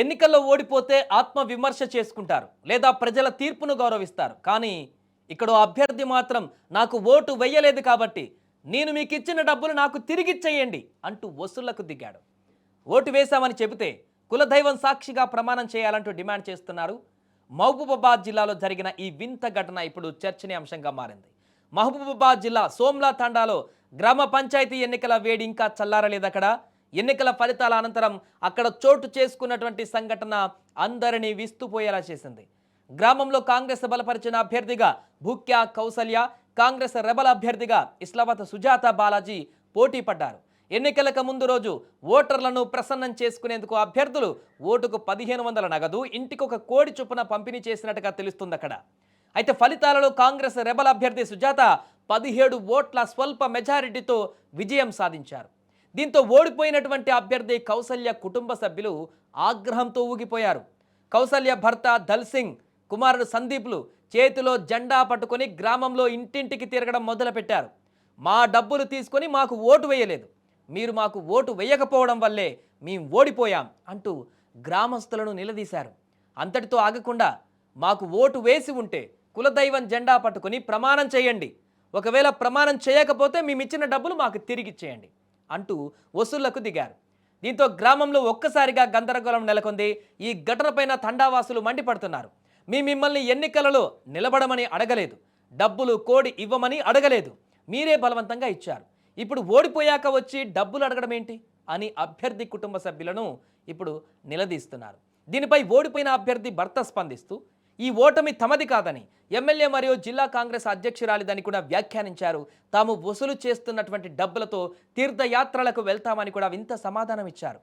ఎన్నికల్లో ఓడిపోతే ఆత్మ విమర్శ చేసుకుంటారు లేదా ప్రజల తీర్పును గౌరవిస్తారు. కానీ ఇక్కడ అభ్యర్థి మాత్రం నాకు ఓటు వెయ్యలేదు కాబట్టి నేను మీకు ఇచ్చిన డబ్బులు నాకు తిరిగిచ్చేయండి అంటూ వసూళ్లకు దిగాడు. ఓటు వేశామని చెబితే కులదైవం సాక్షిగా ప్రమాణం చేయాలంటూ డిమాండ్ చేస్తున్నారు. మహబూబాబాద్ జిల్లాలో జరిగిన ఈ వింత ఘటన ఇప్పుడు చర్చనీయాంశంగా మారింది. మహబూబాబాద్ జిల్లా సోమ్లా తండాలో గ్రామ పంచాయతీ ఎన్నికల వేడి ఇంకా చల్లారలేదు. అక్కడ ఎన్నికల ఫలితాల అనంతరం అక్కడ చోటు చేసుకున్నటువంటి సంఘటన అందరినీ విస్తుపోయేలా చేసింది. గ్రామంలో కాంగ్రెస్ బలపరిచిన అభ్యర్థిగా భూక్యా కౌసల్య, కాంగ్రెస్ రెబల్ అభ్యర్థిగా ఇస్లావత్ సుజాత బాలాజీ పోటీ పడ్డారు. ఎన్నికలకు ముందు రోజు ఓటర్లను ప్రసన్నం చేసుకునేందుకు అభ్యర్థులు ఓటుకు 1500 నగదు, ఇంటికి ఒక కోడి చొప్పున పంపిణీ చేసినట్టుగా తెలుస్తుంది అక్కడ. అయితే ఫలితాలలో కాంగ్రెస్ రెబల్ అభ్యర్థి సుజాత 17 ఓట్ల స్వల్ప మెజారిటీతో విజయం సాధించారు. దీంతో ఓడిపోయినటువంటి అభ్యర్థి కౌసల్య కుటుంబ సభ్యులు ఆగ్రహంతో ఊగిపోయారు. కౌసల్య భర్త దల్సింగ్, కుమారుడు సందీప్లు చేతిలో జెండా పట్టుకొని గ్రామంలో ఇంటింటికి తిరగడం మొదలుపెట్టారు. మా డబ్బులు తీసుకొని మాకు ఓటు వేయలేదు, మీరు మాకు ఓటు వేయకపోవడం వల్లే మేము ఓడిపోయాం అంటూ గ్రామస్తులను నిలదీశారు. అంతటితో ఆగకుండా మాకు ఓటు వేసి ఉంటే కులదైవం జెండా పట్టుకొని ప్రమాణం చేయండి, ఒకవేళ ప్రమాణం చేయకపోతే మేమిచ్చిన డబ్బులు మాకు తిరిగిచ్చేయండి అంటూ వసూళ్లకు దిగారు. దీంతో గ్రామంలో ఒక్కసారిగా గందరగోళం నెలకొంది. ఈ ఘటనపైన తండావాసులు మండిపడుతున్నారు. మిమ్మల్ని ఎన్నికలలో నిలబడమని అడగలేదు, డబ్బులు కోడి ఇవ్వమని అడగలేదు, మీరే బలవంతంగా ఇచ్చారు. ఇప్పుడు ఓడిపోయాక వచ్చి డబ్బులు అడగడం ఏంటి అని అభ్యర్థి కుటుంబ సభ్యులను ఇప్పుడు నిలదీస్తున్నారు. దీనిపై ఓడిపోయిన అభ్యర్థి భర్త స్పందిస్తూ ఈ ఓటమి తమది కాదని, ఎమ్మెల్యే మరియు జిల్లా కాంగ్రెస్ అధ్యక్షురాలిదని కూడా వ్యాఖ్యానించారు. తాము వసూలు చేస్తున్నటువంటి డబ్బులతో తీర్థయాత్రలకు వెళ్తామని కూడా వింత సమాధానం ఇచ్చారు.